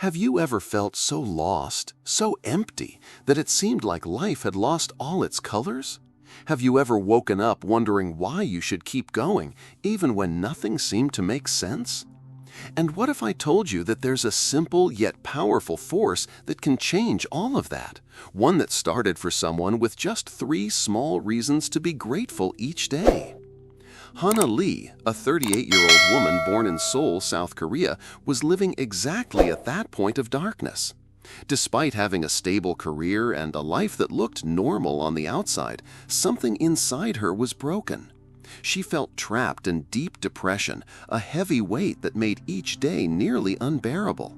Have you ever felt so lost, so empty, that it seemed like life had lost all its colors? Have you ever woken up wondering why you should keep going, even when nothing seemed to make sense? And what if I told you that there's a simple yet powerful force that can change all of that? One that started for someone with just 3 small reasons to be grateful each day. Hana Lee, a 38-year-old woman born in Seoul, South Korea, was living exactly at that point of darkness. Despite having a stable career and a life that looked normal on the outside, something inside her was broken. She felt trapped in deep depression, a heavy weight that made each day nearly unbearable.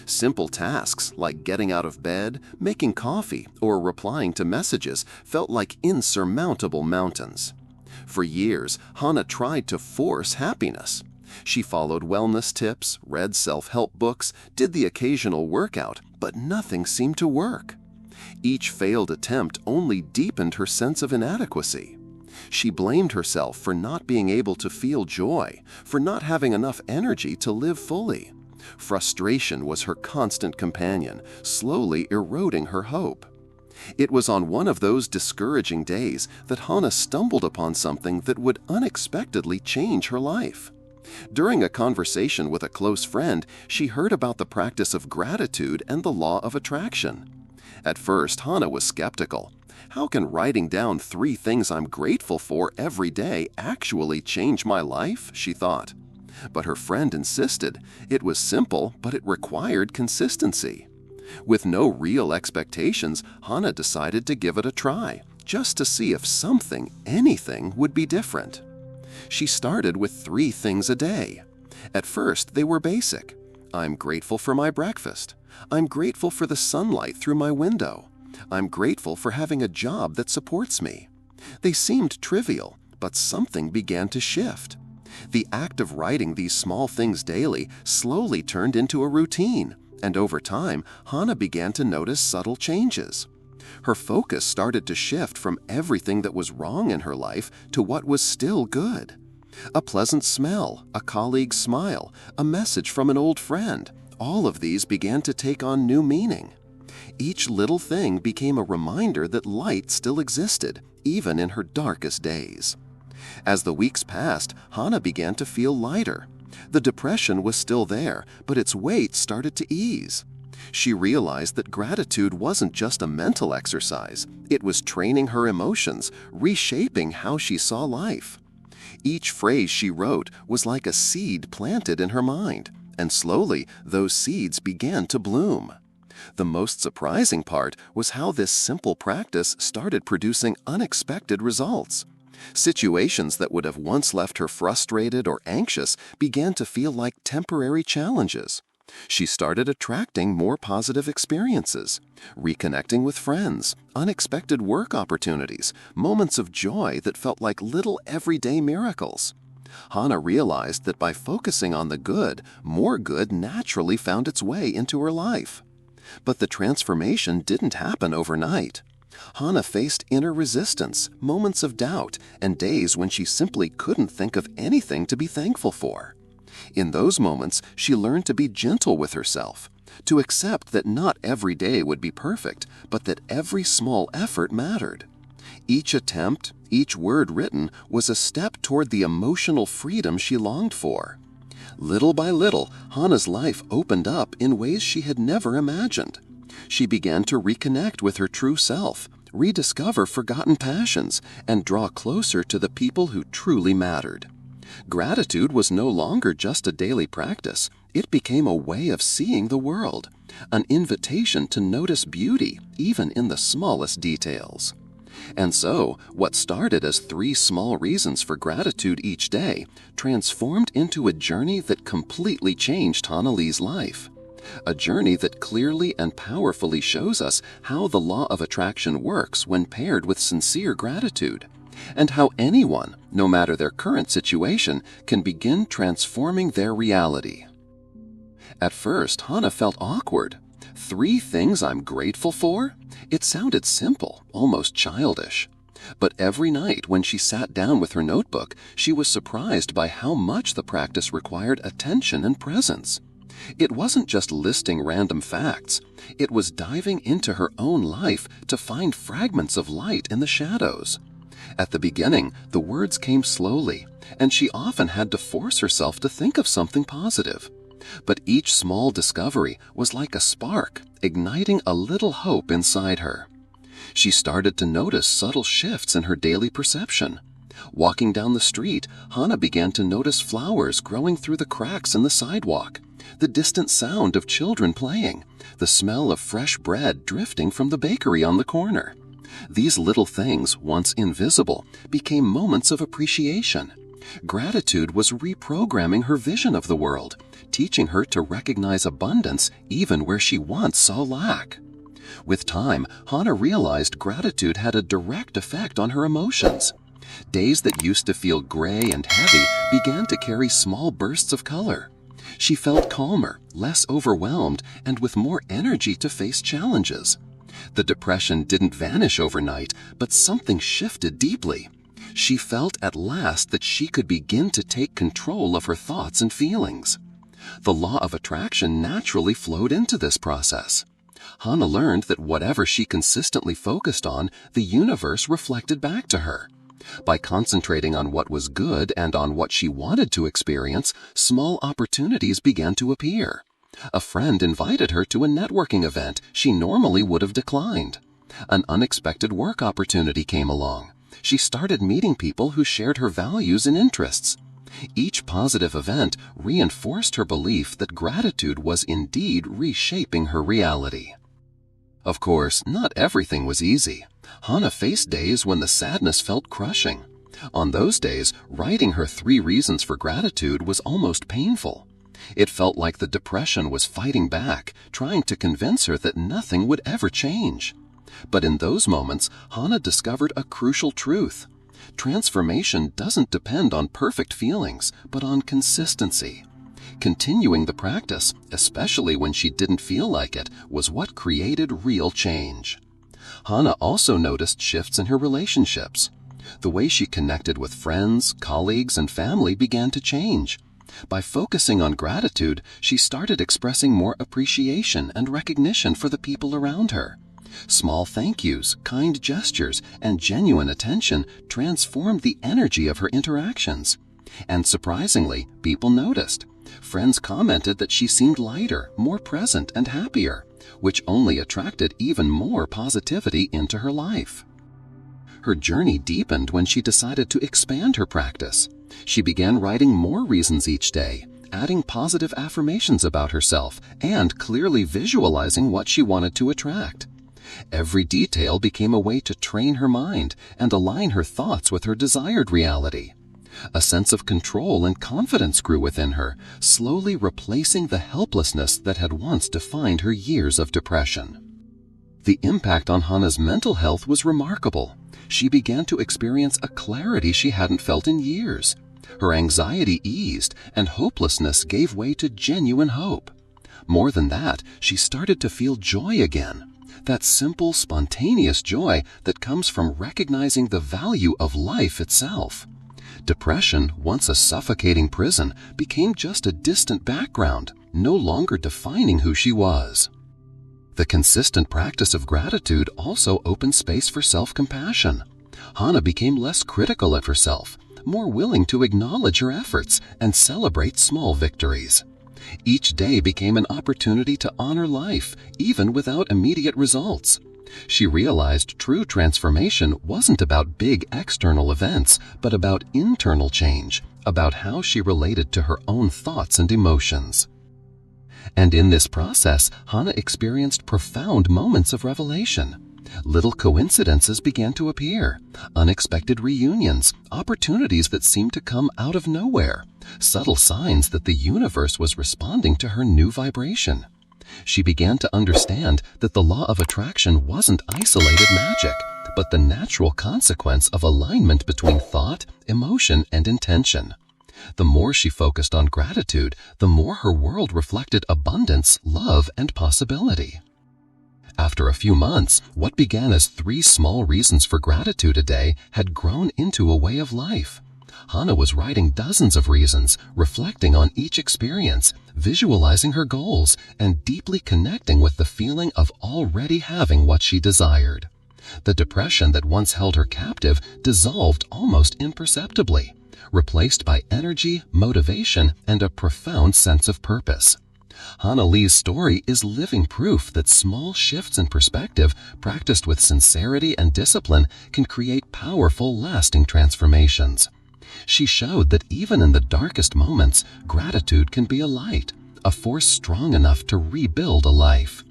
Simple tasks like getting out of bed, making coffee, or replying to messages felt like insurmountable mountains. For years, Hana tried to force happiness. She followed wellness tips, read self-help books, did the occasional workout, but nothing seemed to work. Each failed attempt only deepened her sense of inadequacy. She blamed herself for not being able to feel joy, for not having enough energy to live fully. Frustration was her constant companion, slowly eroding her hope. It was on one of those discouraging days that Hana stumbled upon something that would unexpectedly change her life. During a conversation with a close friend, she heard about the practice of gratitude and the law of attraction. At first, Hana was skeptical. How can writing down 3 things I'm grateful for every day actually change my life? She thought. But her friend insisted. It was simple, but it required consistency. With no real expectations, Hana decided to give it a try, just to see if something, anything, would be different. She started with 3 things a day. At first, they were basic. I'm grateful for my breakfast. I'm grateful for the sunlight through my window. I'm grateful for having a job that supports me. They seemed trivial, but something began to shift. The act of writing these small things daily slowly turned into a routine, and over time, Hana began to notice subtle changes. Her focus started to shift from everything that was wrong in her life to what was still good. A pleasant smell, a colleague's smile, a message from an old friend, all of these began to take on new meaning. Each little thing became a reminder that light still existed, even in her darkest days. As the weeks passed, Hana began to feel lighter. The depression was still there, but its weight started to ease. She realized that gratitude wasn't just a mental exercise. It was training her emotions, reshaping how she saw life. Each phrase she wrote was like a seed planted in her mind, and slowly those seeds began to bloom. The most surprising part was how this simple practice started producing unexpected results. Situations that would have once left her frustrated or anxious began to feel like temporary challenges. She started attracting more positive experiences, reconnecting with friends, unexpected work opportunities, moments of joy that felt like little everyday miracles. Hana realized that by focusing on the good, more good naturally found its way into her life. But the transformation didn't happen overnight. Hana faced inner resistance, moments of doubt, and days when she simply couldn't think of anything to be thankful for. In those moments, she learned to be gentle with herself, to accept that not every day would be perfect, but that every small effort mattered. Each attempt, each word written, was a step toward the emotional freedom she longed for. Little by little, Hana's life opened up in ways she had never imagined. She began to reconnect with her true self, rediscover forgotten passions, and draw closer to the people who truly mattered. Gratitude was no longer just a daily practice. It became a way of seeing the world, an invitation to notice beauty, even in the smallest details. And so, what started as 3 small reasons for gratitude each day transformed into a journey that completely changed Hana Lee's life. A journey that clearly and powerfully shows us how the law of attraction works when paired with sincere gratitude, and how anyone, no matter their current situation, can begin transforming their reality. At first, Hana felt awkward. 3 things I'm grateful for? It sounded simple, almost childish. But every night when she sat down with her notebook, she was surprised by how much the practice required attention and presence. It wasn't just listing random facts. It was diving into her own life to find fragments of light in the shadows. At the beginning, the words came slowly, and she often had to force herself to think of something positive. But each small discovery was like a spark, igniting a little hope inside her. She started to notice subtle shifts in her daily perception. Walking down the street, Hannah began to notice flowers growing through the cracks in the sidewalk, the distant sound of children playing, the smell of fresh bread drifting from the bakery on the corner. These little things, once invisible, became moments of appreciation. Gratitude was reprogramming her vision of the world, teaching her to recognize abundance even where she once saw lack. With time, Hannah realized gratitude had a direct effect on her emotions. Days that used to feel gray and heavy began to carry small bursts of color. She felt calmer, less overwhelmed, and with more energy to face challenges. The depression didn't vanish overnight, but something shifted deeply. She felt at last that she could begin to take control of her thoughts and feelings. The law of attraction naturally flowed into this process. Hannah learned that whatever she consistently focused on, the universe reflected back to her. By concentrating on what was good and on what she wanted to experience, small opportunities began to appear. A friend invited her to a networking event she normally would have declined. An unexpected work opportunity came along. She started meeting people who shared her values and interests. Each positive event reinforced her belief that gratitude was indeed reshaping her reality. Of course, not everything was easy. Hannah faced days when the sadness felt crushing. On those days, writing her 3 reasons for gratitude was almost painful. It felt like the depression was fighting back, trying to convince her that nothing would ever change. But in those moments, Hannah discovered a crucial truth. Transformation doesn't depend on perfect feelings, but on consistency. Continuing the practice, especially when she didn't feel like it, was what created real change. Hannah also noticed shifts in her relationships. The way she connected with friends, colleagues, and family began to change. By focusing on gratitude, she started expressing more appreciation and recognition for the people around her. Small thank yous, kind gestures, and genuine attention transformed the energy of her interactions. And surprisingly, people noticed. Friends commented that she seemed lighter, more present, and happier, which only attracted even more positivity into her life. Her journey deepened when she decided to expand her practice. She began writing more reasons each day, adding positive affirmations about herself, and clearly visualizing what she wanted to attract. Every detail became a way to train her mind and align her thoughts with her desired reality. A sense of control and confidence grew within her, slowly replacing the helplessness that had once defined her years of depression. The impact on Hannah's mental health was remarkable. She began to experience a clarity she hadn't felt in years. Her anxiety eased, and hopelessness gave way to genuine hope. More than that, she started to feel joy again. That simple, spontaneous joy that comes from recognizing the value of life itself. Depression, once a suffocating prison, became just a distant background, no longer defining who she was. The consistent practice of gratitude also opened space for self-compassion. Hannah became less critical of herself, more willing to acknowledge her efforts and celebrate small victories. Each day became an opportunity to honor life, even without immediate results. She realized true transformation wasn't about big external events, but about internal change, about how she related to her own thoughts and emotions. And in this process, Hannah experienced profound moments of revelation. Little coincidences began to appear, unexpected reunions, opportunities that seemed to come out of nowhere, subtle signs that the universe was responding to her new vibration. She began to understand that the law of attraction wasn't isolated magic, but the natural consequence of alignment between thought, emotion, and intention. The more she focused on gratitude, the more her world reflected abundance, love, and possibility. After a few months, what began as 3 small reasons for gratitude a day had grown into a way of life. Hannah was writing dozens of reasons, reflecting on each experience, visualizing her goals, and deeply connecting with the feeling of already having what she desired. The depression that once held her captive dissolved almost imperceptibly, replaced by energy, motivation, and a profound sense of purpose. Hannah Lee's story is living proof that small shifts in perspective, practiced with sincerity and discipline, can create powerful, lasting transformations. She showed that even in the darkest moments, gratitude can be a light, a force strong enough to rebuild a life.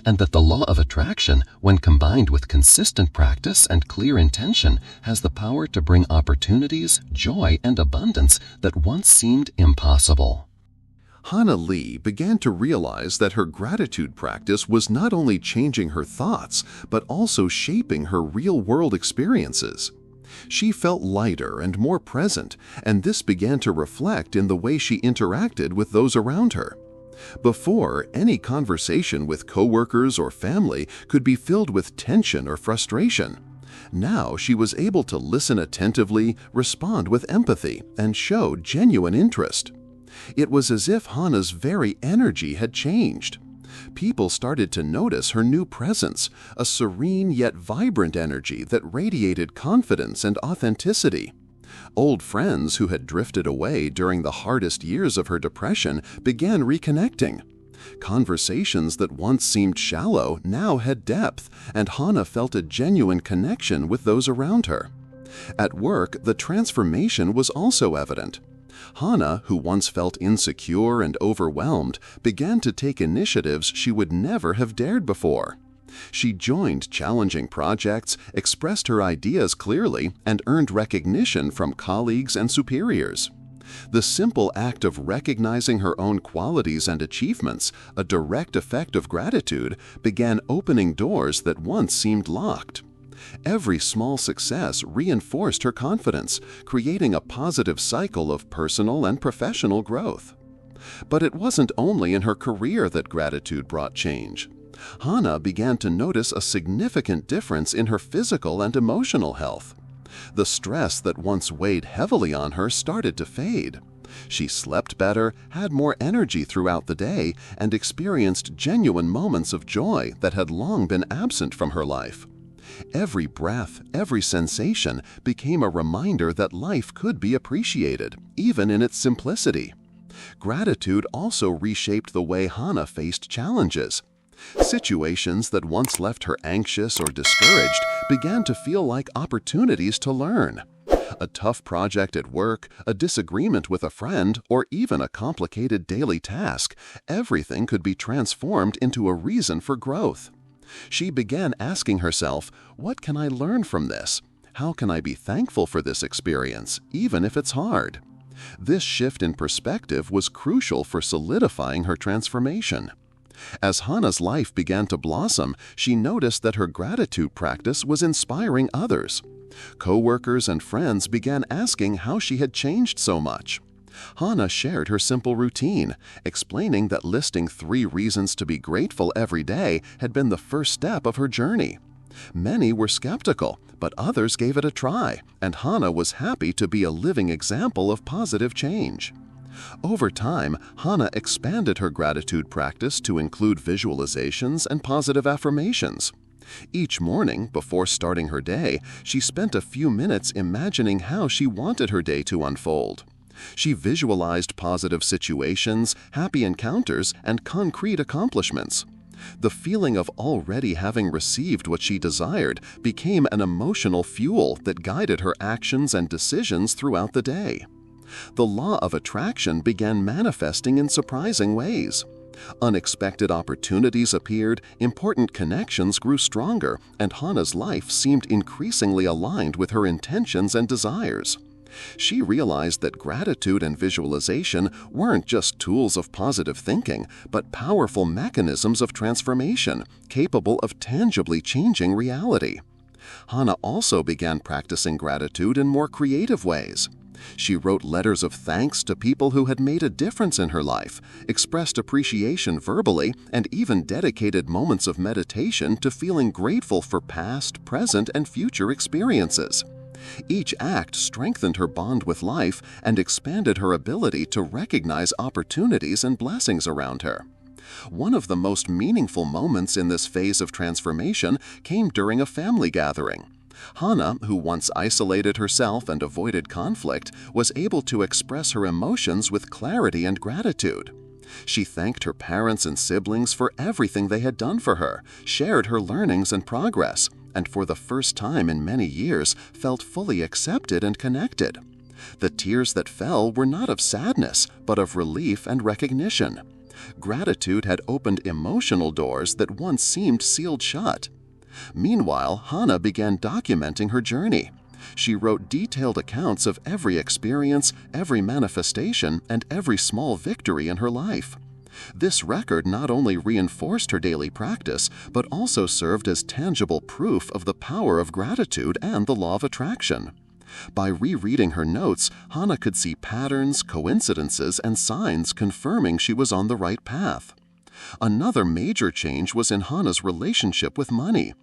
And that the law of attraction, when combined with consistent practice and clear intention, has the power to bring opportunities, joy, and abundance that once seemed impossible. Hannah Lee began to realize that her gratitude practice was not only changing her thoughts, but also shaping her real-world experiences. She felt lighter and more present, and this began to reflect in the way she interacted with those around her. Before, any conversation with coworkers or family could be filled with tension or frustration. Now she was able to listen attentively, respond with empathy, and show genuine interest. It was as if Hannah's very energy had changed. People started to notice her new presence, a serene yet vibrant energy that radiated confidence and authenticity. Old friends who had drifted away during the hardest years of her depression began reconnecting. Conversations that once seemed shallow now had depth, and Hannah felt a genuine connection with those around her. At work, the transformation was also evident. Hannah, who once felt insecure and overwhelmed, began to take initiatives she would never have dared before. She joined challenging projects, expressed her ideas clearly, and earned recognition from colleagues and superiors. The simple act of recognizing her own qualities and achievements, a direct effect of gratitude, began opening doors that once seemed locked. Every small success reinforced her confidence, creating a positive cycle of personal and professional growth. But it wasn't only in her career that gratitude brought change. Hannah began to notice a significant difference in her physical and emotional health. The stress that once weighed heavily on her started to fade. She slept better, had more energy throughout the day, and experienced genuine moments of joy that had long been absent from her life. Every breath, every sensation became a reminder that life could be appreciated, even in its simplicity. Gratitude also reshaped the way Hannah faced challenges. Situations that once left her anxious or discouraged began to feel like opportunities to learn. A tough project at work, a disagreement with a friend, or even a complicated daily task, everything could be transformed into a reason for growth. She began asking herself, what can I learn from this? How can I be thankful for this experience, even if it's hard? This shift in perspective was crucial for solidifying her transformation. As Hannah's life began to blossom, she noticed that her gratitude practice was inspiring others. Co-workers and friends began asking how she had changed so much. Hannah shared her simple routine, explaining that listing 3 reasons to be grateful every day had been the first step of her journey. Many were skeptical, but others gave it a try, and Hannah was happy to be a living example of positive change. Over time, Hannah expanded her gratitude practice to include visualizations and positive affirmations. Each morning, before starting her day, she spent a few minutes imagining how she wanted her day to unfold. She visualized positive situations, happy encounters, and concrete accomplishments. The feeling of already having received what she desired became an emotional fuel that guided her actions and decisions throughout the day. The law of attraction began manifesting in surprising ways. Unexpected opportunities appeared, important connections grew stronger, and Hannah's life seemed increasingly aligned with her intentions and desires. She realized that gratitude and visualization weren't just tools of positive thinking, but powerful mechanisms of transformation, capable of tangibly changing reality. Hannah also began practicing gratitude in more creative ways. She wrote letters of thanks to people who had made a difference in her life, expressed appreciation verbally, and even dedicated moments of meditation to feeling grateful for past, present, and future experiences. Each act strengthened her bond with life and expanded her ability to recognize opportunities and blessings around her. One of the most meaningful moments in this phase of transformation came during a family gathering. Hannah, who once isolated herself and avoided conflict, was able to express her emotions with clarity and gratitude. She thanked her parents and siblings for everything they had done for her, shared her learnings and progress, and for the first time in many years felt fully accepted and connected. The tears that fell were not of sadness, but of relief and recognition. Gratitude had opened emotional doors that once seemed sealed shut. Meanwhile, Hannah began documenting her journey. She wrote detailed accounts of every experience, every manifestation, and every small victory in her life. This record not only reinforced her daily practice, but also served as tangible proof of the power of gratitude and the law of attraction. By rereading her notes, Hannah could see patterns, coincidences, and signs confirming she was on the right path. Another major change was in Hannah's relationship with money.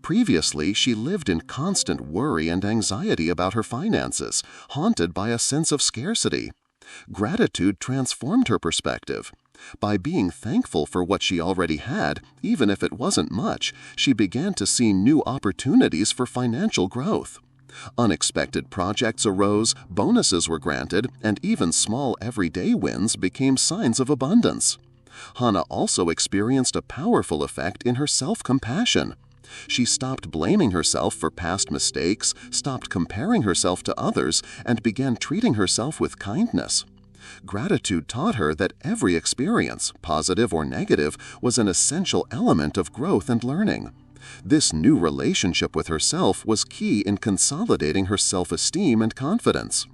Previously, she lived in constant worry and anxiety about her finances, haunted by a sense of scarcity. Gratitude transformed her perspective. By being thankful for what she already had, even if it wasn't much, she began to see new opportunities for financial growth. Unexpected projects arose, bonuses were granted, and even small everyday wins became signs of abundance. Hannah also experienced a powerful effect in her self-compassion. She stopped blaming herself for past mistakes, stopped comparing herself to others, and began treating herself with kindness. Gratitude taught her that every experience, positive or negative, was an essential element of growth and learning. This new relationship with herself was key in consolidating her self-esteem and confidence.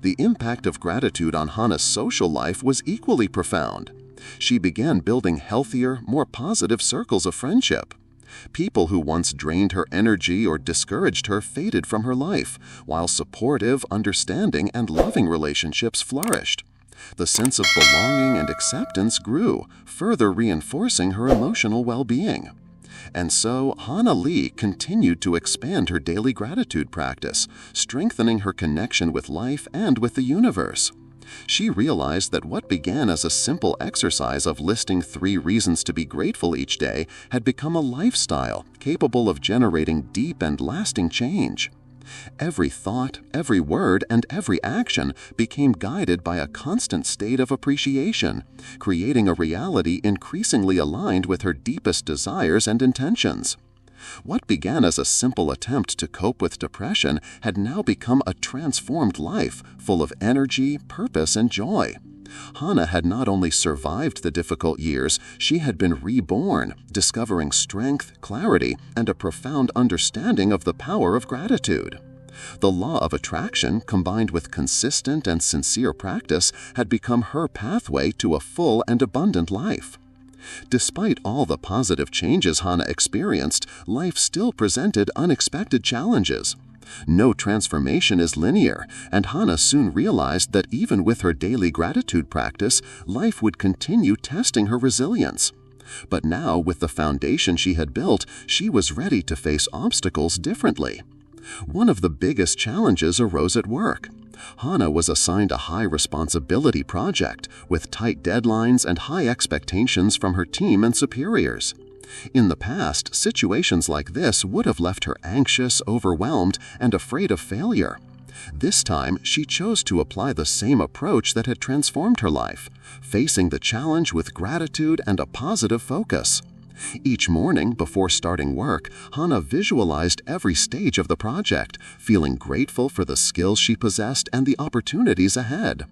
The impact of gratitude on Hannah's social life was equally profound. She began building healthier, more positive circles of friendship. People who once drained her energy or discouraged her faded from her life, while supportive, understanding, and loving relationships flourished. The sense of belonging and acceptance grew, further reinforcing her emotional well-being. And so, Hannah Lee continued to expand her daily gratitude practice, strengthening her connection with life and with the universe. She realized that what began as a simple exercise of listing 3 reasons to be grateful each day had become a lifestyle capable of generating deep and lasting change. Every thought, every word, and every action became guided by a constant state of appreciation, creating a reality increasingly aligned with her deepest desires and intentions. What began as a simple attempt to cope with depression had now become a transformed life full of energy, purpose, and joy. Hannah had not only survived the difficult years, she had been reborn, discovering strength, clarity, and a profound understanding of the power of gratitude. The law of attraction, combined with consistent and sincere practice, had become her pathway to a full and abundant life. Despite all the positive changes Hannah experienced, life still presented unexpected challenges. No transformation is linear, and Hannah soon realized that even with her daily gratitude practice, life would continue testing her resilience. But now, with the foundation she had built, she was ready to face obstacles differently. One of the biggest challenges arose at work. Hannah was assigned a high-responsibility project with tight deadlines and high expectations from her team and superiors. In the past, situations like this would have left her anxious, overwhelmed, and afraid of failure. This time, she chose to apply the same approach that had transformed her life, facing the challenge with gratitude and a positive focus. Each morning, before starting work, Hannah visualized every stage of the project, feeling grateful for the skills she possessed and the opportunities ahead.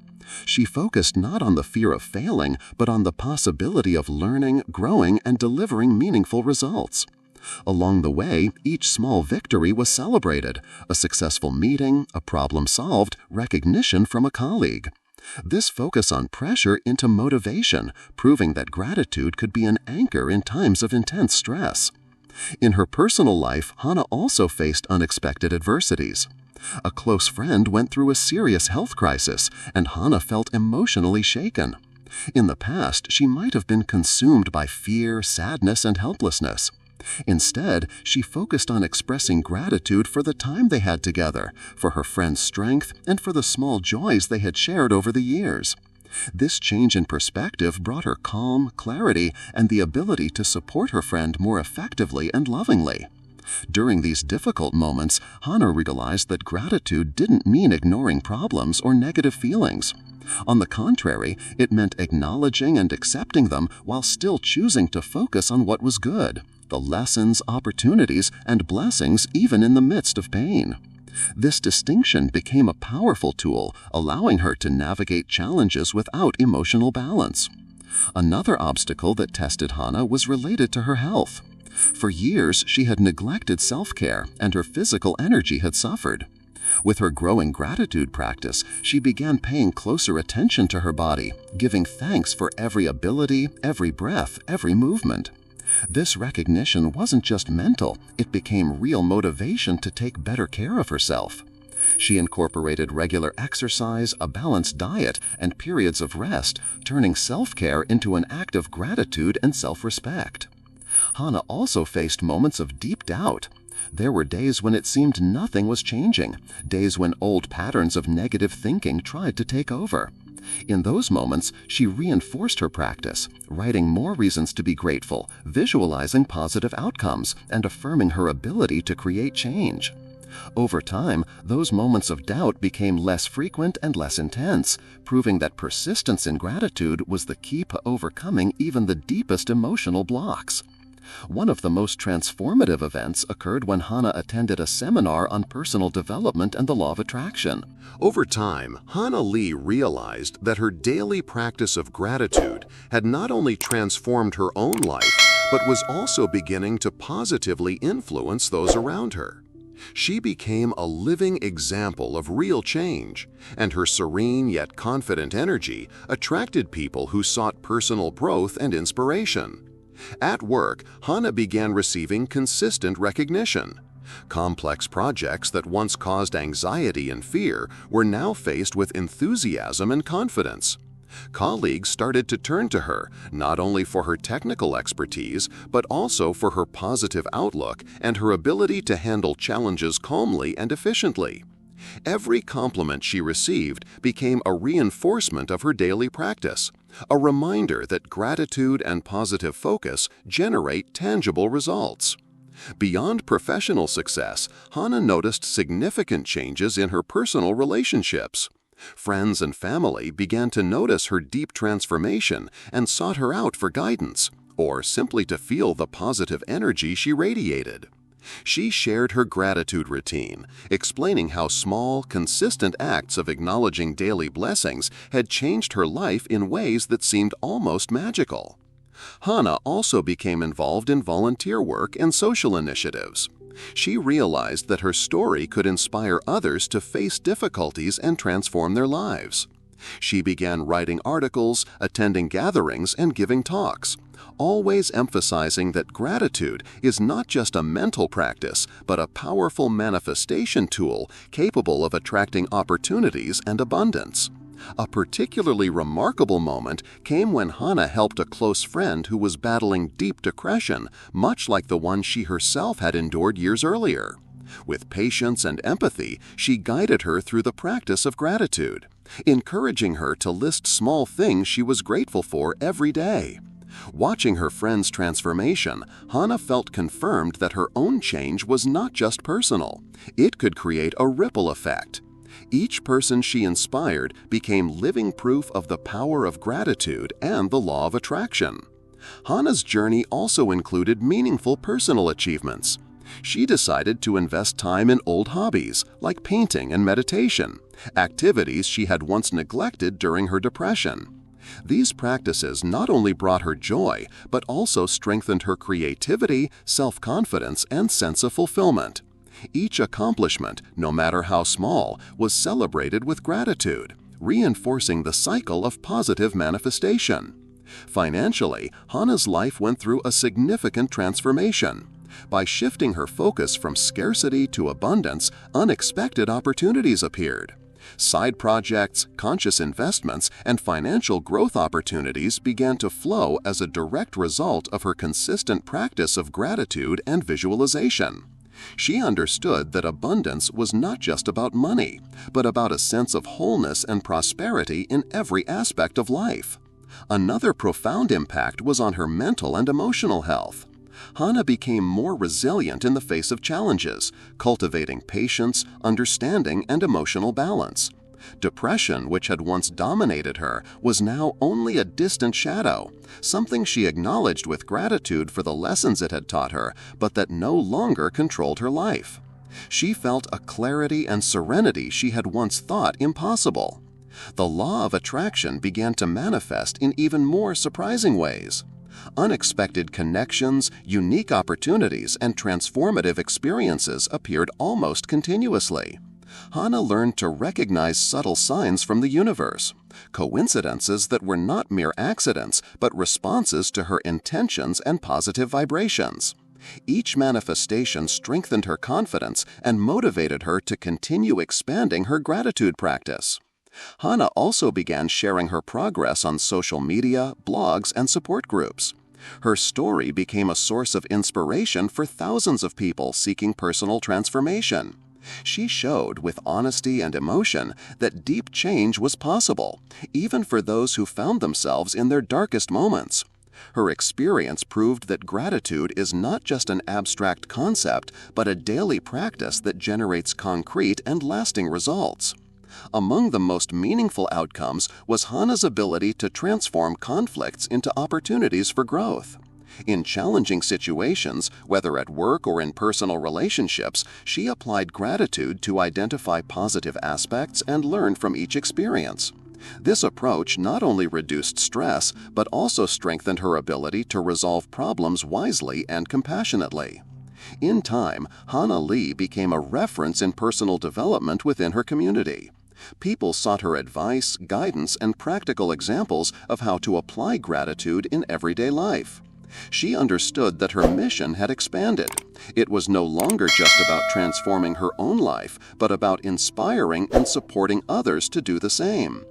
She focused not on the fear of failing, but on the possibility of learning, growing, and delivering meaningful results. Along the way, each small victory was celebrated: a successful meeting, a problem solved, recognition from a colleague. This focus on pressure into motivation, proving that gratitude could be an anchor in times of intense stress. In her personal life, Hannah also faced unexpected adversities. A close friend went through a serious health crisis, and Hannah felt emotionally shaken. In the past, she might have been consumed by fear, sadness, and helplessness. Instead, she focused on expressing gratitude for the time they had together, for her friend's strength, and for the small joys they had shared over the years. This change in perspective brought her calm, clarity, and the ability to support her friend more effectively and lovingly. During these difficult moments, Hannah realized that gratitude didn't mean ignoring problems or negative feelings. On the contrary, it meant acknowledging and accepting them while still choosing to focus on what was good, the lessons, opportunities, and blessings even in the midst of pain. This distinction became a powerful tool, allowing her to navigate challenges without emotional balance. Another obstacle that tested Hannah was related to her health. For years, she had neglected self-care, and her physical energy had suffered. With her growing gratitude practice, she began paying closer attention to her body, giving thanks for every ability, every breath, every movement. This recognition wasn't just mental, it became real motivation to take better care of herself. She incorporated regular exercise, a balanced diet, and periods of rest, turning self-care into an act of gratitude and self-respect. Hannah also faced moments of deep doubt. There were days when it seemed nothing was changing, days when old patterns of negative thinking tried to take over. In those moments, she reinforced her practice, writing more reasons to be grateful, visualizing positive outcomes, and affirming her ability to create change. Over time, those moments of doubt became less frequent and less intense, proving that persistence in gratitude was the key to overcoming even the deepest emotional blocks. One of the most transformative events occurred when Hannah attended a seminar on personal development and the law of attraction. Over time, Hannah Lee realized that her daily practice of gratitude had not only transformed her own life, but was also beginning to positively influence those around her. She became a living example of real change, and her serene yet confident energy attracted people who sought personal growth and inspiration. At work, Hannah began receiving consistent recognition. Complex projects that once caused anxiety and fear were now faced with enthusiasm and confidence. Colleagues started to turn to her, not only for her technical expertise, but also for her positive outlook and her ability to handle challenges calmly and efficiently. Every compliment she received became a reinforcement of her daily practice, a reminder that gratitude and positive focus generate tangible results. Beyond professional success, Hannah noticed significant changes in her personal relationships. Friends and family began to notice her deep transformation and sought her out for guidance, or simply to feel the positive energy she radiated. She shared her gratitude routine, explaining how small, consistent acts of acknowledging daily blessings had changed her life in ways that seemed almost magical. Hannah also became involved in volunteer work and social initiatives. She realized that her story could inspire others to face difficulties and transform their lives. She began writing articles, attending gatherings, and giving talks, always emphasizing that gratitude is not just a mental practice, but a powerful manifestation tool capable of attracting opportunities and abundance. A particularly remarkable moment came when Hannah helped a close friend who was battling deep depression, much like the one she herself had endured years earlier. With patience and empathy, she guided her through the practice of gratitude, encouraging her to list small things she was grateful for every day. Watching her friend's transformation, Hannah felt confirmed that her own change was not just personal. It could create a ripple effect. Each person she inspired became living proof of the power of gratitude and the law of attraction. Hannah's journey also included meaningful personal achievements. She decided to invest time in old hobbies like painting and meditation, activities she had once neglected during her depression. These practices not only brought her joy, but also strengthened her creativity, self-confidence, and sense of fulfillment. Each accomplishment, no matter how small, was celebrated with gratitude, reinforcing the cycle of positive manifestation. Financially, Hannah's life went through a significant transformation. By shifting her focus from scarcity to abundance, unexpected opportunities appeared. Side projects, conscious investments, and financial growth opportunities began to flow as a direct result of her consistent practice of gratitude and visualization. She understood that abundance was not just about money, but about a sense of wholeness and prosperity in every aspect of life. Another profound impact was on her mental and emotional health. Hannah became more resilient in the face of challenges, cultivating patience, understanding, and emotional balance. Depression, which had once dominated her, was now only a distant shadow, something she acknowledged with gratitude for the lessons it had taught her, but that no longer controlled her life. She felt a clarity and serenity she had once thought impossible. The law of attraction began to manifest in even more surprising ways. Unexpected connections, unique opportunities, and transformative experiences appeared almost continuously. Hannah learned to recognize subtle signs from the universe, coincidences that were not mere accidents, but responses to her intentions and positive vibrations. Each manifestation strengthened her confidence and motivated her to continue expanding her gratitude practice. Hannah also began sharing her progress on social media, blogs, and support groups. Her story became a source of inspiration for thousands of people seeking personal transformation. She showed with honesty and emotion that deep change was possible, even for those who found themselves in their darkest moments. Her experience proved that gratitude is not just an abstract concept, but a daily practice that generates concrete and lasting results. Among the most meaningful outcomes was Hannah's ability to transform conflicts into opportunities for growth. In challenging situations, whether at work or in personal relationships, she applied gratitude to identify positive aspects and learn from each experience. This approach not only reduced stress, but also strengthened her ability to resolve problems wisely and compassionately. In time, Hannah Lee became a reference in personal development within her community. People sought her advice, guidance, and practical examples of how to apply gratitude in everyday life. She understood that her mission had expanded. It was no longer just about transforming her own life, but about inspiring and supporting others to do the same.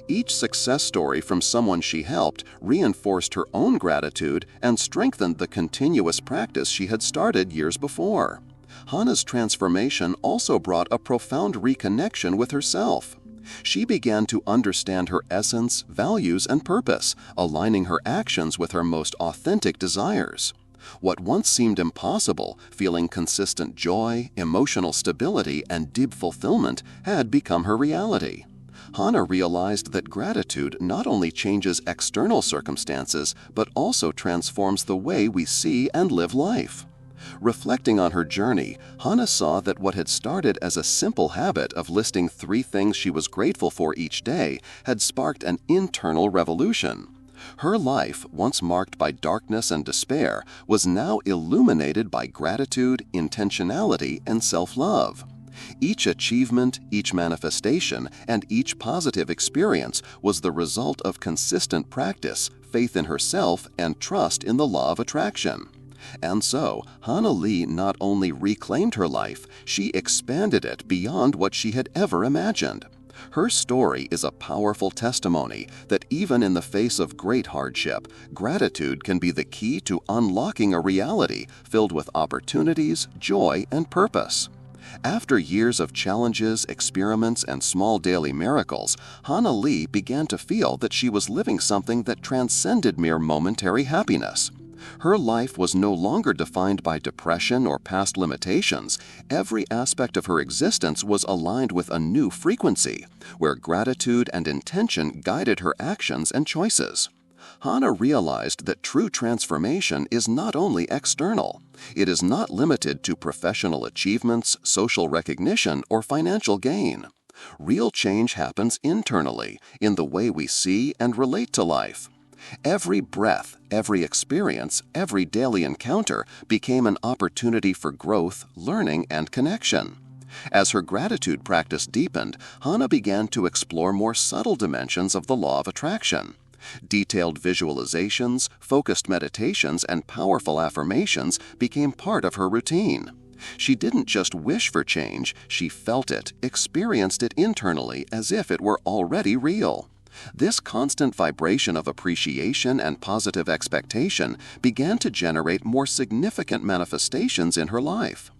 Each success story from someone she helped reinforced her own gratitude and strengthened the continuous practice she had started years before. Hannah's transformation also brought a profound reconnection with herself. She began to understand her essence, values, and purpose, aligning her actions with her most authentic desires. What once seemed impossible, feeling consistent joy, emotional stability, and deep fulfillment, had become her reality. Hannah realized that gratitude not only changes external circumstances, but also transforms the way we see and live life. Reflecting on her journey, Hannah saw that what had started as a simple habit of listing 3 things she was grateful for each day had sparked an internal revolution. Her life, once marked by darkness and despair, was now illuminated by gratitude, intentionality, and self-love. Each achievement, each manifestation, and each positive experience was the result of consistent practice, faith in herself, and trust in the law of attraction. And so, Hannah Lee not only reclaimed her life, she expanded it beyond what she had ever imagined. Her story is a powerful testimony that even in the face of great hardship, gratitude can be the key to unlocking a reality filled with opportunities, joy, and purpose. After years of challenges, experiments, and small daily miracles, Hannah Lee began to feel that she was living something that transcended mere momentary happiness. Her life was no longer defined by depression or past limitations. Every aspect of her existence was aligned with a new frequency, where gratitude and intention guided her actions and choices. Hannah realized that true transformation is not only external. It is not limited to professional achievements, social recognition, or financial gain. Real change happens internally, in the way we see and relate to life. Every breath, every experience, every daily encounter became an opportunity for growth, learning, and connection. As her gratitude practice deepened, Hannah began to explore more subtle dimensions of the law of attraction. Detailed visualizations, focused meditations, and powerful affirmations became part of her routine. She didn't just wish for change, she felt it, experienced it internally as if it were already real. This constant vibration of appreciation and positive expectation began to generate more significant manifestations in her life.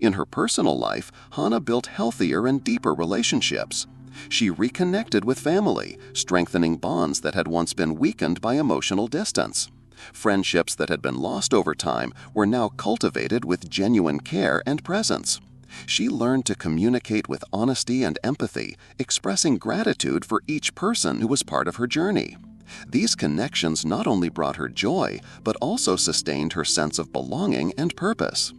In her personal life, Hannah built healthier and deeper relationships. She reconnected with family, strengthening bonds that had once been weakened by emotional distance. Friendships that had been lost over time were now cultivated with genuine care and presence. She learned to communicate with honesty and empathy, expressing gratitude for each person who was part of her journey. These connections not only brought her joy, but also sustained her sense of belonging and purpose.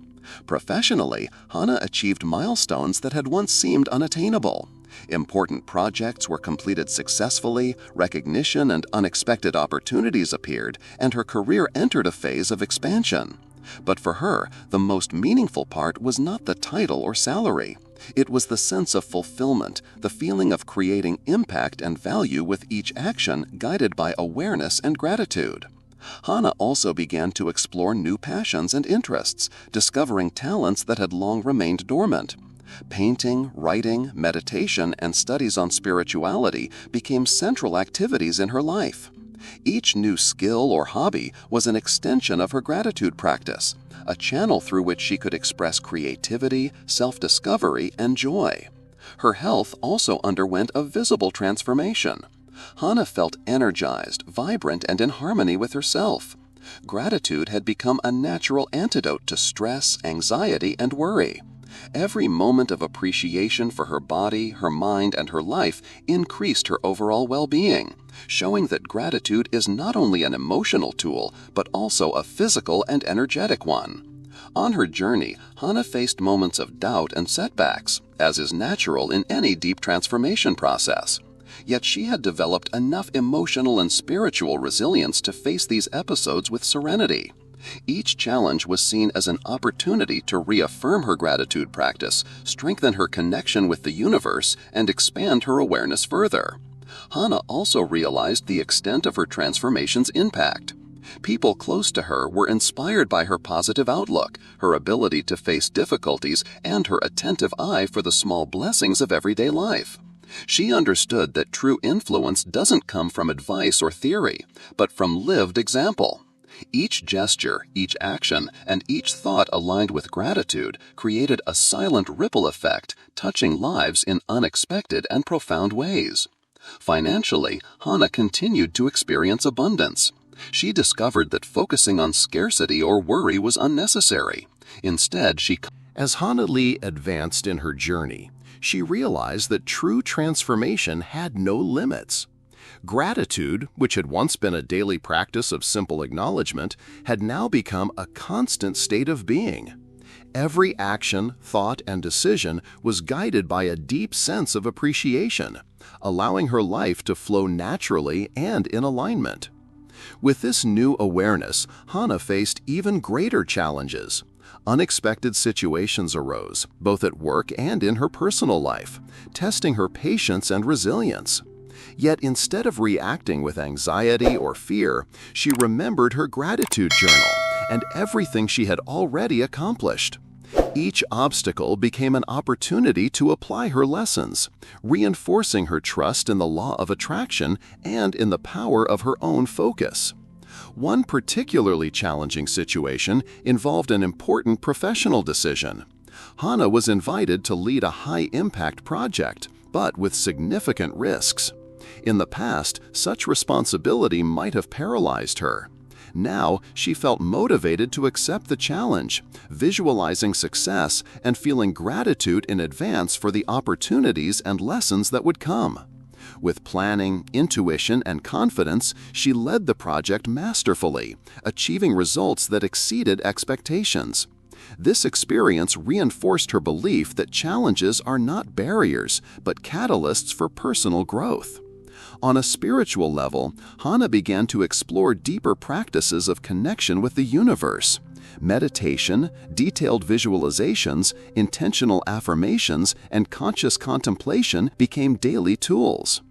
Professionally, Hannah achieved milestones that had once seemed unattainable. Important projects were completed successfully, recognition and unexpected opportunities appeared, and her career entered a phase of expansion. But for her, the most meaningful part was not the title or salary. It was the sense of fulfillment, the feeling of creating impact and value with each action guided by awareness and gratitude. Hannah also began to explore new passions and interests, discovering talents that had long remained dormant. Painting, writing, meditation, and studies on spirituality became central activities in her life. Each new skill or hobby was an extension of her gratitude practice, a channel through which she could express creativity, self-discovery, and joy. Her health also underwent a visible transformation. Hannah felt energized, vibrant, and in harmony with herself. Gratitude had become a natural antidote to stress, anxiety, and worry. Every moment of appreciation for her body, her mind, and her life increased her overall well-being, showing that gratitude is not only an emotional tool, but also a physical and energetic one. On her journey, Hannah faced moments of doubt and setbacks, as is natural in any deep transformation process. Yet she had developed enough emotional and spiritual resilience to face these episodes with serenity. Each challenge was seen as an opportunity to reaffirm her gratitude practice, strengthen her connection with the universe, and expand her awareness further. Hannah also realized the extent of her transformation's impact. People close to her were inspired by her positive outlook, her ability to face difficulties, and her attentive eye for the small blessings of everyday life. She understood that true influence doesn't come from advice or theory, but from lived example. Each gesture, each action, and each thought aligned with gratitude created a silent ripple effect, touching lives in unexpected and profound ways. Financially, Hannah continued to experience abundance. She discovered that focusing on scarcity or worry was unnecessary. Instead, As Hannah Lee advanced in her journey, she realized that true transformation had no limits. Gratitude, which had once been a daily practice of simple acknowledgement, had now become a constant state of being. Every action, thought, and decision was guided by a deep sense of appreciation, allowing her life to flow naturally and in alignment. With this new awareness, Hannah faced even greater challenges. Unexpected situations arose, both at work and in her personal life, testing her patience and resilience. Yet instead of reacting with anxiety or fear, she remembered her gratitude journal and everything she had already accomplished. Each obstacle became an opportunity to apply her lessons, reinforcing her trust in the law of attraction and in the power of her own focus. One particularly challenging situation involved an important professional decision. Hannah was invited to lead a high-impact project, but with significant risks. In the past, such responsibility might have paralyzed her. Now, she felt motivated to accept the challenge, visualizing success and feeling gratitude in advance for the opportunities and lessons that would come. With planning, intuition, and confidence, she led the project masterfully, achieving results that exceeded expectations. This experience reinforced her belief that challenges are not barriers, but catalysts for personal growth. On a spiritual level, Hannah began to explore deeper practices of connection with the universe. Meditation, detailed visualizations, intentional affirmations, and conscious contemplation became daily tools.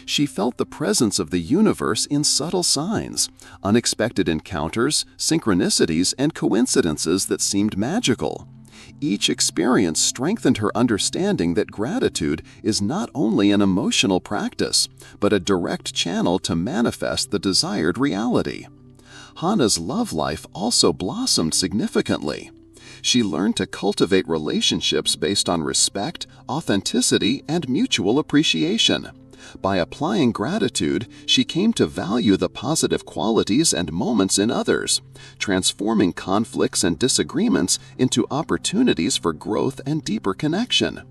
She felt the presence of the universe in subtle signs, unexpected encounters, synchronicities, and coincidences that seemed magical. Each experience strengthened her understanding that gratitude is not only an emotional practice, but a direct channel to manifest the desired reality. Hannah's love life also blossomed significantly. She learned to cultivate relationships based on respect, authenticity, and mutual appreciation. By applying gratitude, she came to value the positive qualities and moments in others, transforming conflicts and disagreements into opportunities for growth and deeper connection.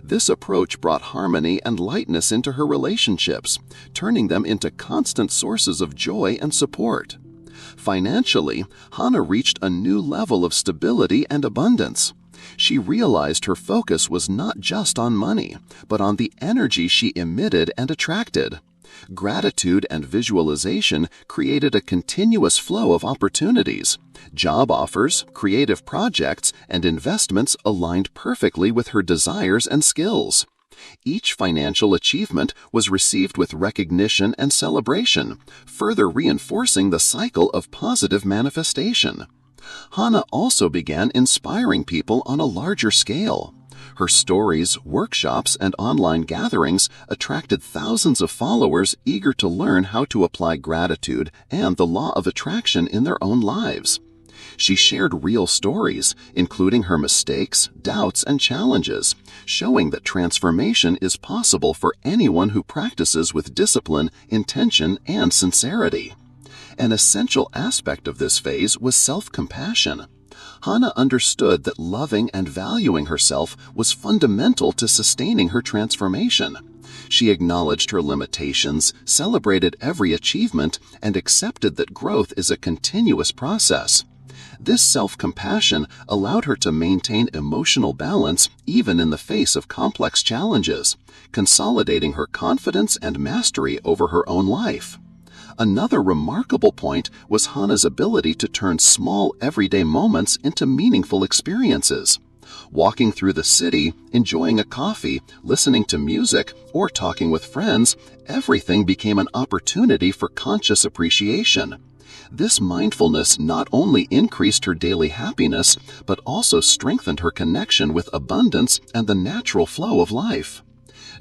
This approach brought harmony and lightness into her relationships, turning them into constant sources of joy and support. Financially, Hannah reached a new level of stability and abundance. She realized her focus was not just on money, but on the energy she emitted and attracted. Gratitude and visualization created a continuous flow of opportunities. Job offers, creative projects, and investments aligned perfectly with her desires and skills. Each financial achievement was received with recognition and celebration, further reinforcing the cycle of positive manifestation. Hannah also began inspiring people on a larger scale. Her stories, workshops, and online gatherings attracted thousands of followers eager to learn how to apply gratitude and the law of attraction in their own lives. She shared real stories, including her mistakes, doubts, and challenges, showing that transformation is possible for anyone who practices with discipline, intention, and sincerity. An essential aspect of this phase was self-compassion. Hannah understood that loving and valuing herself was fundamental to sustaining her transformation. She acknowledged her limitations, celebrated every achievement, and accepted that growth is a continuous process. This self-compassion allowed her to maintain emotional balance even in the face of complex challenges, consolidating her confidence and mastery over her own life. Another remarkable point was Hannah's ability to turn small, everyday moments into meaningful experiences. Walking through the city, enjoying a coffee, listening to music, or talking with friends, everything became an opportunity for conscious appreciation. This mindfulness not only increased her daily happiness, but also strengthened her connection with abundance and the natural flow of life.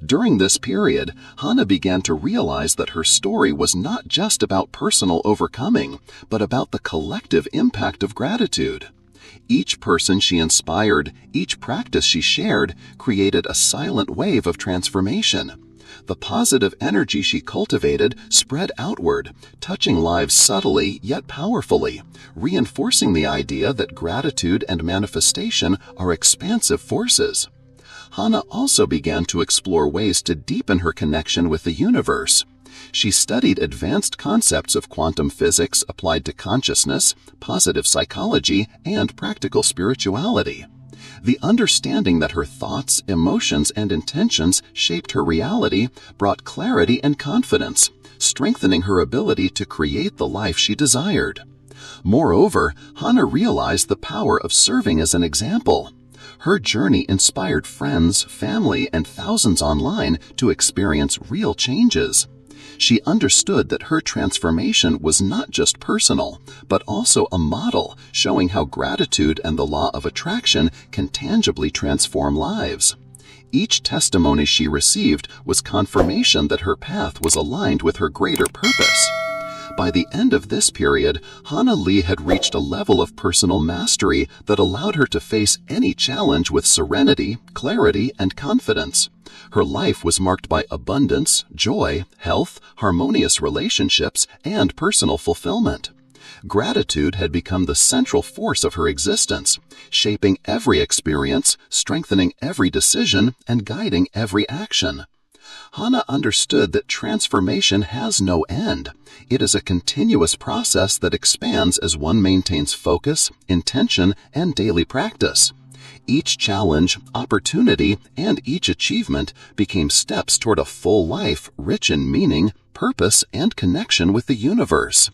During this period, Hannah began to realize that her story was not just about personal overcoming, but about the collective impact of gratitude. Each person she inspired, each practice she shared, created a silent wave of transformation. The positive energy she cultivated spread outward, touching lives subtly yet powerfully, reinforcing the idea that gratitude and manifestation are expansive forces. Hannah also began to explore ways to deepen her connection with the universe. She studied advanced concepts of quantum physics applied to consciousness, positive psychology, and practical spirituality. The understanding that her thoughts, emotions, and intentions shaped her reality brought clarity and confidence, strengthening her ability to create the life she desired. Moreover, Hannah realized the power of serving as an example. Her journey inspired friends, family, and thousands online to experience real changes. She understood that her transformation was not just personal, but also a model showing how gratitude and the law of attraction can tangibly transform lives. Each testimony she received was confirmation that her path was aligned with her greater purpose. By the end of this period, Hannah Lee had reached a level of personal mastery that allowed her to face any challenge with serenity, clarity, and confidence. Her life was marked by abundance, joy, health, harmonious relationships, and personal fulfillment. Gratitude had become the central force of her existence, shaping every experience, strengthening every decision, and guiding every action. Hannah understood that transformation has no end. It is a continuous process that expands as one maintains focus, intention, and daily practice. Each challenge, opportunity, and each achievement became steps toward a full life rich in meaning, purpose, and connection with the universe.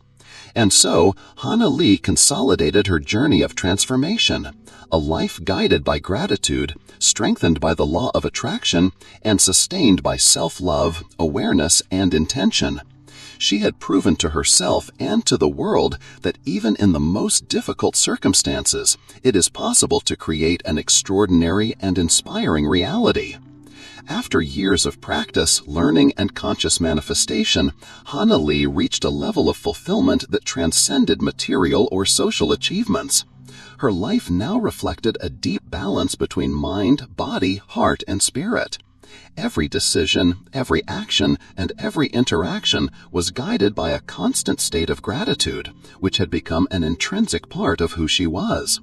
And so, Hannah Lee consolidated her journey of transformation, a life guided by gratitude, strengthened by the law of attraction, and sustained by self-love, awareness, and intention. She had proven to herself and to the world that even in the most difficult circumstances, it is possible to create an extraordinary and inspiring reality. After years of practice, learning, and conscious manifestation, Hana Lee reached a level of fulfillment that transcended material or social achievements. Her life now reflected a deep balance between mind, body, heart, and spirit. Every decision, every action, and every interaction was guided by a constant state of gratitude, which had become an intrinsic part of who she was.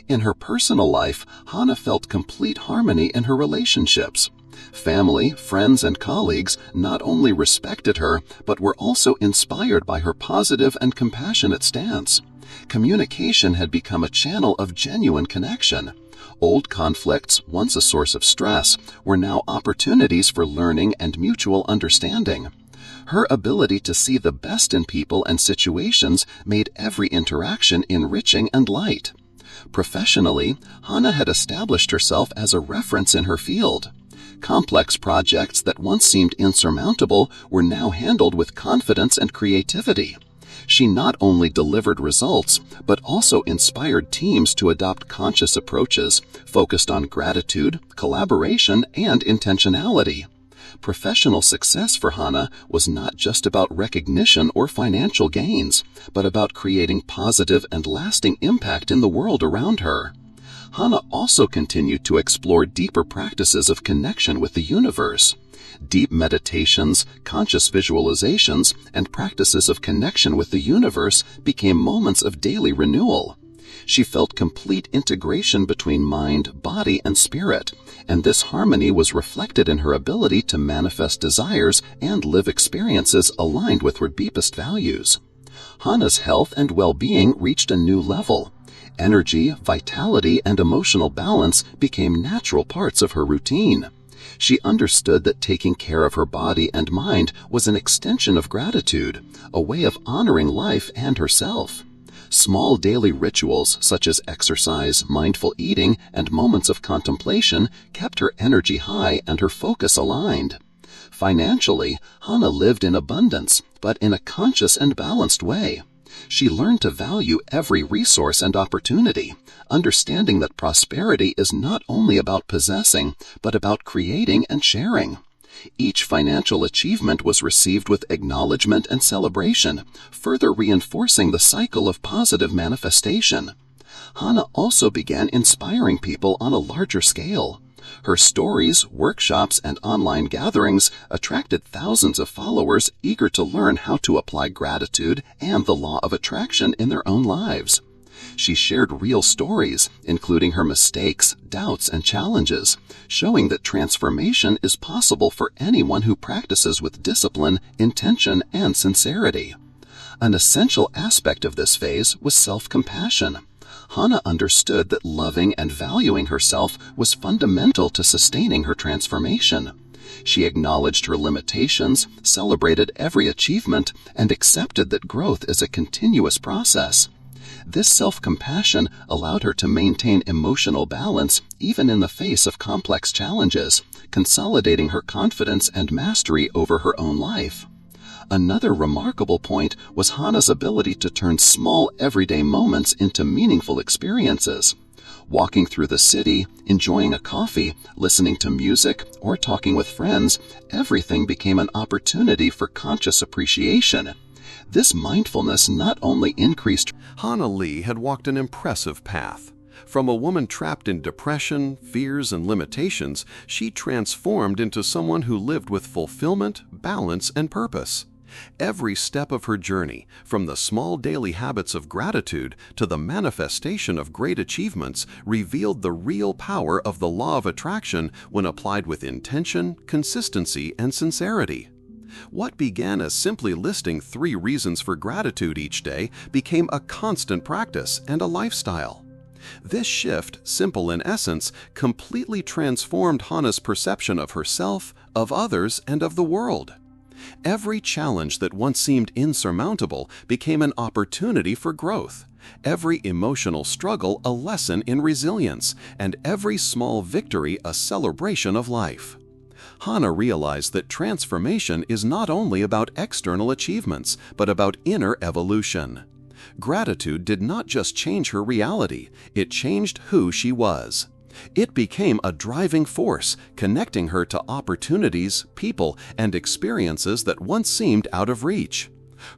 In her personal life, Hana felt complete harmony in her relationships. Family, friends, and colleagues not only respected her, but were also inspired by her positive and compassionate stance. Communication had become a channel of genuine connection. Old conflicts, once a source of stress, were now opportunities for learning and mutual understanding. Her ability to see the best in people and situations made every interaction enriching and light. Professionally, Hana had established herself as a reference in her field. Complex projects that once seemed insurmountable were now handled with confidence and creativity. She not only delivered results, but also inspired teams to adopt conscious approaches focused on gratitude, collaboration, and intentionality. Professional success for Hana was not just about recognition or financial gains, but about creating positive and lasting impact in the world around her. Hana also continued to explore deeper practices of connection with the universe. Deep meditations, conscious visualizations, and practices of connection with the universe became moments of daily renewal. She felt complete integration between mind, body, and spirit, and this harmony was reflected in her ability to manifest desires and live experiences aligned with her deepest values. Hana's health and well-being reached a new level. Energy, vitality, and emotional balance became natural parts of her routine. She understood that taking care of her body and mind was an extension of gratitude, a way of honoring life and herself. Small daily rituals such as exercise, mindful eating, and moments of contemplation kept her energy high and her focus aligned. Financially, Hana lived in abundance, but in a conscious and balanced way. She learned to value every resource and opportunity, understanding that prosperity is not only about possessing, but about creating and sharing. Each financial achievement was received with acknowledgement and celebration, further reinforcing the cycle of positive manifestation. Hana also began inspiring people on a larger scale. Her stories, workshops, and online gatherings attracted thousands of followers eager to learn how to apply gratitude and the law of attraction in their own lives. She shared real stories, including her mistakes, doubts, and challenges, showing that transformation is possible for anyone who practices with discipline, intention, and sincerity. An essential aspect of this phase was self-compassion. Hana understood that loving and valuing herself was fundamental to sustaining her transformation. She acknowledged her limitations, celebrated every achievement, and accepted that growth is a continuous process. This self-compassion allowed her to maintain emotional balance even in the face of complex challenges, consolidating her confidence and mastery over her own life. Another remarkable point was Hana's ability to turn small everyday moments into meaningful experiences. Walking through the city, enjoying a coffee, listening to music, or talking with friends, everything became an opportunity for conscious appreciation. This mindfulness not only increased. Hana Lee had walked an impressive path. From a woman trapped in depression, fears, and limitations, she transformed into someone who lived with fulfillment, balance, and purpose. Every step of her journey, from the small daily habits of gratitude to the manifestation of great achievements, revealed the real power of the law of attraction when applied with intention, consistency, and sincerity. What began as simply listing 3 reasons for gratitude each day became a constant practice and a lifestyle. This shift, simple in essence, completely transformed Hana's perception of herself, of others, and of the world. Every challenge that once seemed insurmountable became an opportunity for growth, every emotional struggle a lesson in resilience, and every small victory a celebration of life. Hannah realized that transformation is not only about external achievements, but about inner evolution. Gratitude did not just change her reality, it changed who she was. It became a driving force, connecting her to opportunities, people, and experiences that once seemed out of reach.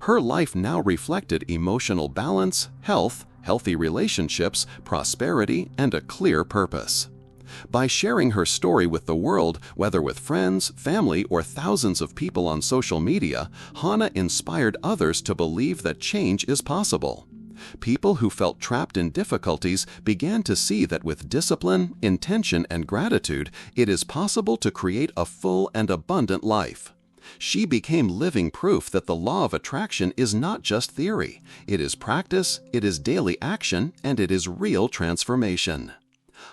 Her life now reflected emotional balance, health, healthy relationships, prosperity, and a clear purpose. By sharing her story with the world, whether with friends, family, or thousands of people on social media, Hannah inspired others to believe that change is possible. People who felt trapped in difficulties began to see that with discipline, intention, and gratitude, it is possible to create a full and abundant life. She became living proof that the law of attraction is not just theory. It is practice, it is daily action, and it is real transformation.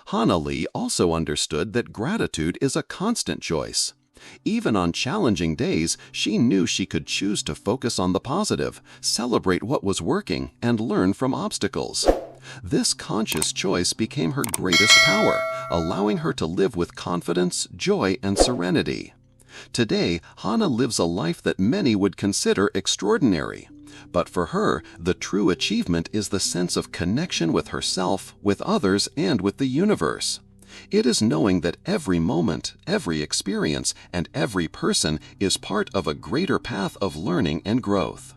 Hannah Lee also understood that gratitude is a constant choice. Even on challenging days, she knew she could choose to focus on the positive, celebrate what was working, and learn from obstacles. This conscious choice became her greatest power, allowing her to live with confidence, joy, and serenity. Today, Hannah lives a life that many would consider extraordinary. But for her, the true achievement is the sense of connection with herself, with others, and with the universe. It is knowing that every moment, every experience, and every person is part of a greater path of learning and growth.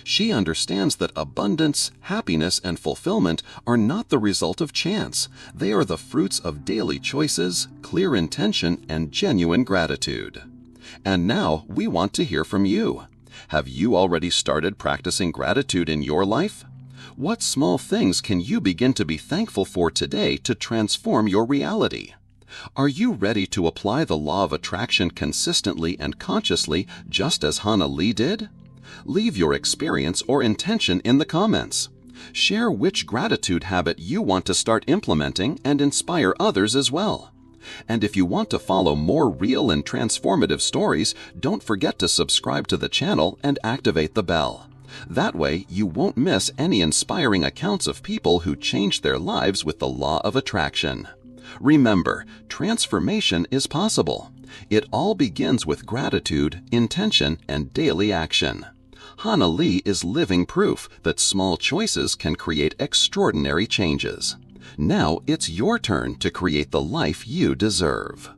She understands that abundance, happiness, and fulfillment are not the result of chance. They are the fruits of daily choices, clear intention, and genuine gratitude. And now we want to hear from you. Have you already started practicing gratitude in your life? What small things can you begin to be thankful for today to transform your reality? Are you ready to apply the law of attraction consistently and consciously, just as Hannah Lee did? Leave your experience or intention in the comments. Share which gratitude habit you want to start implementing and inspire others as well. And if you want to follow more real and transformative stories, don't forget to subscribe to the channel and activate the bell. That way, you won't miss any inspiring accounts of people who changed their lives with the law of attraction. Remember, transformation is possible. It all begins with gratitude, intention, and daily action. Hannah Lee is living proof that small choices can create extraordinary changes. Now it's your turn to create the life you deserve.